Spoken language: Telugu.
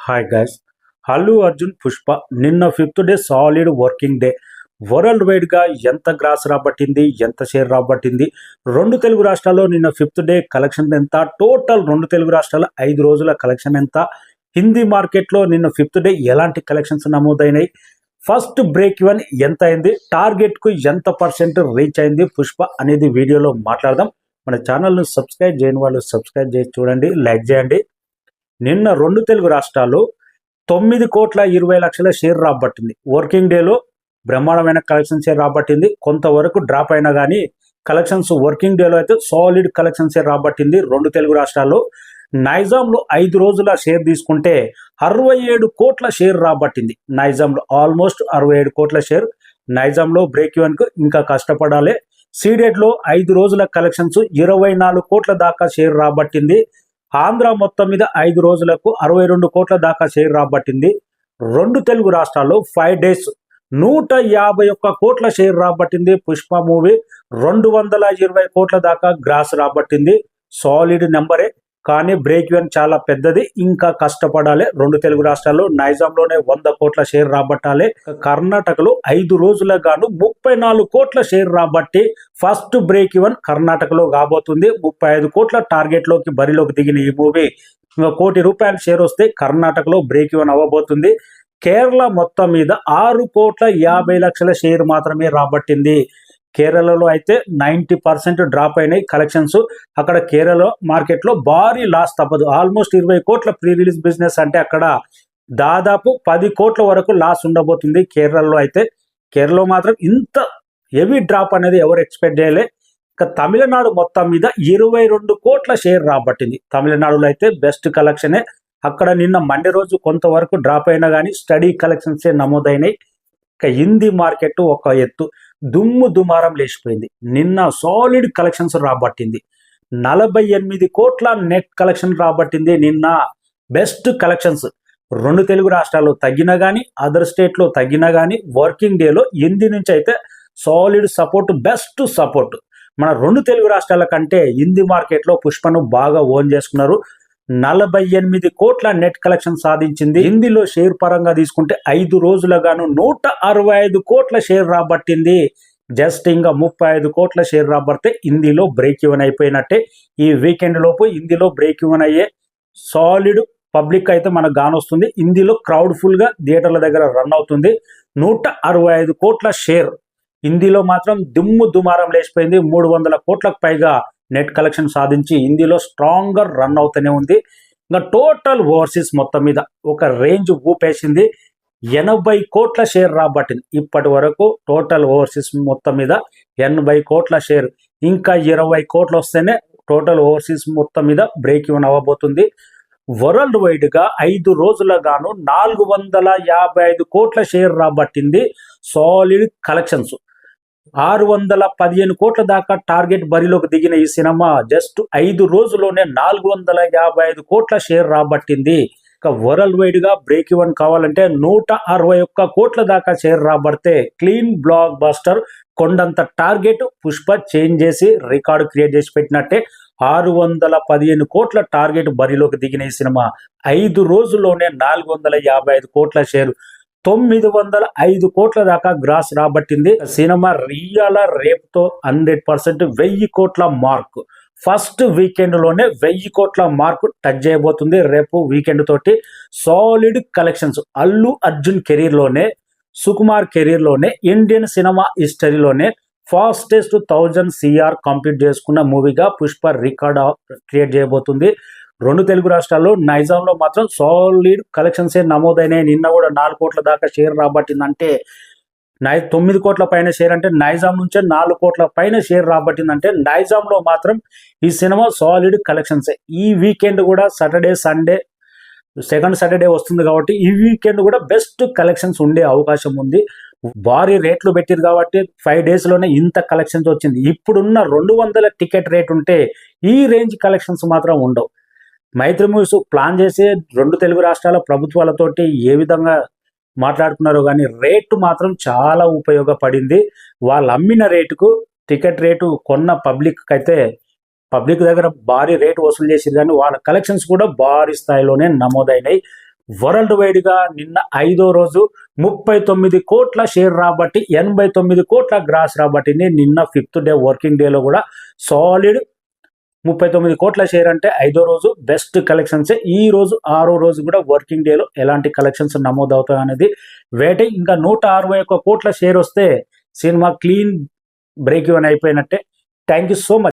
Hi guys. అల్లు అర్జున్ పుష్ప నిన్న fifth day solid working day. World wide గా ఎంత గ్రాస్ రాబట్టింది, ఎంత షేర్ రాబట్టింది? రెండు తెలుగు రాష్ట్రాల్లో నిన్న ఫిఫ్త్ డే కలెక్షన్ ఎంత? టోటల్ రెండు తెలుగు రాష్ట్రాల 5 రోజుల కలెక్షన్ ఎంత? హిందీ మార్కెట్లో నిన్న ఫిఫ్త్ డే ఎలాంటి కలెక్షన్స్ నమోదైనాయి? ఫస్ట్ బ్రేక్ ఈవెన్ ఎంత అయింది? టార్గెట్ కు ఎంత పర్సెంట్ రీచ్ అయింది పుష్ప అనేది వీడియోలో మాట్లాడదాం. మన ఛానల్ను సబ్స్క్రైబ్ చేయని వాళ్ళు సబ్స్క్రైబ్ చేసి చూడండి, లైక్ చేయండి. నిన్న రెండు తెలుగు రాష్ట్రాలు 9,20,00,000 షేర్ రాబట్టింది. వర్కింగ్ డేలో బ్రహ్మాండమైన కలెక్షన్ షేర్ రాబట్టింది. కొంతవరకు డ్రాప్ అయినా కానీ కలెక్షన్స్ వర్కింగ్ డేలో అయితే సాలిడ్ కలెక్షన్ షేర్ రాబట్టింది రెండు తెలుగు రాష్ట్రాల్లో. నైజాంలో 5 రోజుల షేర్ తీసుకుంటే 67 కోట్ల షేర్ రాబట్టింది. నైజాంలో ఆల్మోస్ట్ 67 కోట్ల షేర్. నైజాంలో బ్రేక్ ఈవెన్కు ఇంకా కష్టపడాలి. సీడెడ్లో 5 రోజుల కలెక్షన్స్ 24 కోట్ల దాకా షేర్ రాబట్టింది. ఆంధ్ర మొత్తం మీద 5 రోజులకు 62 కోట్ల దాకా షేర్ రాబట్టింది. రెండు తెలుగు రాష్ట్రాల్లో 5 డేస్ 151 కోట్ల షేర్ రాబట్టింది. పుష్ప మూవీ 220 కోట్ల దాకా గ్రాస్ రాబట్టింది. సాలిడ్ నెంబరే, కానీ బ్రేక్ ఈవెన్ చాలా పెద్దది. ఇంకా కష్టపడాలి. రెండు తెలుగు రాష్ట్రాల్లో నైజాంలోనే 100 కోట్ల షేర్ రాబట్టాలి. కర్ణాటకలో 5 రోజులకు గాను 34 కోట్ల షేర్ రాబట్టి ఫస్ట్ బ్రేక్ ఈవెన్ కర్ణాటకలో కాబోతుంది. 35 కోట్ల టార్గెట్ లోకి బరిలోకి దిగిన ఈ మూవీ ₹1 కోటి షేర్ వస్తే కర్ణాటకలో బ్రేక్ ఈవెన్ అవ్వబోతుంది. కేరళ మొత్తం మీద 6,50,00,000 షేర్ మాత్రమే రాబట్టింది. కేరళలో అయితే 90% డ్రాప్ అయినాయి కలెక్షన్స్. అక్కడ కేరళ మార్కెట్లో భారీ లాస్ తప్పదు. ఆల్మోస్ట్ 20 కోట్ల ప్రీ రిలీజ్ బిజినెస్ అంటే అక్కడ దాదాపు 10 కోట్ల వరకు లాస్ ఉండబోతుంది కేరళలో అయితే. కేరళలో మాత్రం ఇంత హెవీ డ్రాప్ అనేది ఎవరు ఎక్స్పెక్ట్ చేయలే. ఇక తమిళనాడు మొత్తం మీద 22 కోట్ల షేర్ రాబట్టింది. తమిళనాడులో అయితే బెస్ట్ కలెక్షనే. అక్కడ నిన్న మండే రోజు కొంతవరకు డ్రాప్ అయినా కానీ స్టడీ కలెక్షన్సే నమోదైనాయి. ఇక హిందీ మార్కెట్ ఒక ఎత్తు దుమ్ము దుమారం లేచిపోయింది. నిన్న సాలిడ్ కలెక్షన్స్ రాబట్టింది. 48 కోట్ల నెట్ కలెక్షన్ రాబట్టింది. నిన్న బెస్ట్ కలెక్షన్స్. రెండు తెలుగు రాష్ట్రాల్లో తగ్గినా కానీ, అదర్ స్టేట్లో తగ్గినా కానీ, వర్కింగ్ డేలో హిందీ నుంచి అయితే సాలిడ్ సపోర్ట్, బెస్ట్ సపోర్ట్. మన రెండు తెలుగు రాష్ట్రాల కంటే హిందీ మార్కెట్లో పుష్పను బాగా ఓన్ చేసుకున్నారు. 48 కోట్ల నెట్ కలెక్షన్ సాధించింది. హిందీలో షేర్ పరంగా తీసుకుంటే 5 రోజులుగాను 165 కోట్ల షేర్ రాబట్టింది. జస్ట్ ఇంకా 35 కోట్ల షేర్ రాబడితే హిందీలో బ్రేక్ ఈవెన్ అయిపోయినట్టే. ఈ వీకెండ్ లోపు హిందీలో బ్రేక్ ఈవెన్ అయ్యే సాలిడ్ పబ్లిక్ అయితే మనకు గానొస్తుంది. హిందీలో క్రౌడ్ ఫుల్ గా థియేటర్ల దగ్గర రన్ అవుతుంది. 165 కోట్ల షేర్. హిందీలో మాత్రం దుమ్ము దుమారం లేచిపోయింది. 300 కోట్లకు పైగా నెట్ కలెక్షన్ సాధించి హిందీలో స్ట్రాంగర్ రన్ అవుతూనే ఉంది. ఇంకా టోటల్ ఓవర్సీస్ మొత్తం మీద ఒక రేంజ్ ఊపేసింది. 80 కోట్ల షేర్ రాబట్టింది. ఇప్పటి వరకు టోటల్ ఓవర్సీస్ మొత్తం మీద 80 కోట్ల షేర్. ఇంకా 20 కోట్లు వస్తేనే టోటల్ ఓవర్సీస్ మొత్తం మీద బ్రేక్ ఈవెన్ అవ్వబోతుంది. వరల్డ్ వైడ్ గా 5 రోజుల గాను 455 కోట్ల షేర్ రాబట్టింది. Solid collections. 615 కోట్ల దాకా టార్గెట్ బరిలోకి దిగిన ఈ సినిమా జస్ట్ 5 రోజుల్లోనే 455 కోట్ల షేర్ రాబట్టింది. ఇక వరల్డ్ వైడ్ గా బ్రేక్ ఈవెన్ కావాలంటే 161 కోట్ల దాకా షేర్ రాబడితే క్లీన్ బ్లాక్ బస్టర్. కొండంత టార్గెట్ పుష్ప చేంజ్ చేసి రికార్డు క్రియేట్ చేసి పెట్టినట్టే. 615 కోట్ల టార్గెట్ బరిలోకి దిగిన ఈ సినిమా 5 రోజుల్లోనే 455 కోట్ల షేర్, 905 కోట్ల దాకా గ్రాస్ రాబట్టింది. సినిమా రియల్ రేపుతో 100% 1000 కోట్ల మార్క్. ఫస్ట్ వీకెండ్ లోనే 1000 కోట్ల మార్క్ టచ్ చేయబోతుంది రేపు వీకెండ్ తోటి. Solid collections. Allu Arjun career లోనే, సుకుమార్ కెరీర్ లోనే, ఇండియన్ సినిమా హిస్టరీలోనే ఫాస్టెస్ట్ 1000 CR కంప్లీట్ చేసుకున్న మూవీగా పుష్ప రికార్డ్ క్రియేట్ చేయబోతుంది. రెండు తెలుగు రాష్ట్రాల్లో నైజాంలో మాత్రం సాలిడ్ కలెక్షన్స్ నమోదైనాయి. నిన్న కూడా 4 కోట్ల దాకా షేర్ రాబట్టిందంటే 9 కోట్ల పైన షేర్ అంటే నైజాం నుంచే 4 కోట్ల పైన షేర్ రాబట్టిందంటే నైజాంలో మాత్రం ఈ సినిమా సాలిడ్ కలెక్షన్సే. ఈ వీకెండ్ కూడా సాటర్డే, సండే, సెకండ్ సాటర్డే వస్తుంది కాబట్టి ఈ వీకెండ్ కూడా బెస్ట్ కలెక్షన్స్ ఉండే అవకాశం ఉంది. భారీ రేట్లు పెట్టారు కాబట్టి 5 డేస్ లోనే ఇంత కలెక్షన్స్ వచ్చింది. ఇప్పుడున్న 200 టికెట్ రేట్ ఉంటే ఈ రేంజ్ కలెక్షన్స్ మాత్రం ఉండవు. మైత్రి మూవీస్ ప్లాన్ చేసి రెండు తెలుగు రాష్ట్రాల ప్రభుత్వాలతోటి ఏ విధంగా మాట్లాడుకున్నారో కానీ రేటు మాత్రం చాలా ఉపయోగపడింది. వాళ్ళు అమ్మిన రేటుకు టికెట్ రేటు కొన్న పబ్లిక్ అయితే పబ్లిక్ దగ్గర భారీ రేటు వసూలు చేసిరు కానీ వాళ్ళ కలెక్షన్స్ కూడా భారీ స్థాయిలోనే నమోదైనాయి. వరల్డ్ వైడ్ గా నిన్న 5వ రోజు 39 కోట్ల షేర్ రాబట్టి 89 కోట్ల గ్రాస్ రాబట్టింది. నిన్న 5th డే వర్కింగ్ డేలో కూడా సాలిడ్ 39 కోట్ల షేర్ అంటే 5వ రోజు బెస్ట్ కలెక్షన్స్. ఈ రోజు 6వ రోజు కూడా వర్కింగ్ డేలో ఎలాంటి కలెక్షన్స్ నమోదవుతాయి అనేది వెయిటింగ్. ఇంకా 161 కోట్ల షేర్ వస్తే సినిమా క్లీన్ బ్రేక్ ఈవెన్ అయిపోయినట్టే. Thank you so much.